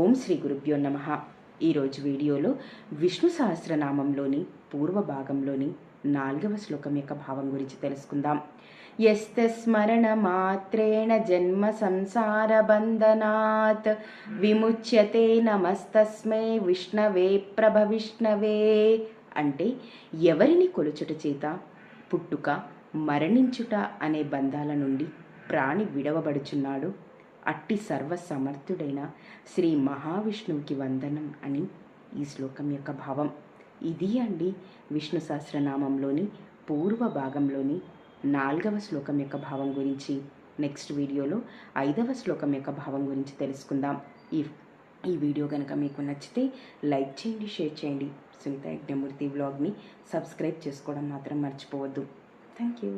ఓం శ్రీ గురుభ్యో నమః. ఈరోజు వీడియోలో విష్ణు సహస్రనామంలోని పూర్వ భాగంలోని 4వ శ్లోకం యొక్క భావం గురించి తెలుసుకుందాం. యస్య స్మరణ మాత్రేణ జన్మ సంసార బంధనాత్ విముచ్యతే నమస్తస్మై విష్ణవే ప్రభవిష్ణవే. అంటే ఎవరిని కొలుచుట చేత పుట్టుక మరణించుట అనే బంధాల నుండి ప్రాణి విడవబడుచున్నాడు అట్టి సర్వసమర్థుడైన శ్రీ మహావిష్ణువుకి వందనం అని ఈ శ్లోకం యొక్క భావం. ఇది అండి విష్ణు సహస్రనామంలోని పూర్వ భాగంలోని 4వ శ్లోకం యొక్క భావం గురించి. నెక్స్ట్ వీడియోలో 5వ శ్లోకం యొక్క భావం గురించి తెలుసుకుందాం. ఈ వీడియో కనుక మీకు నచ్చితే లైక్ చేయండి, షేర్ చేయండి. సునీత యజ్ఞమూర్తి వ్లాగ్ని సబ్స్క్రైబ్ చేసుకోవడం మాత్రం మర్చిపోవద్దు. Thank you.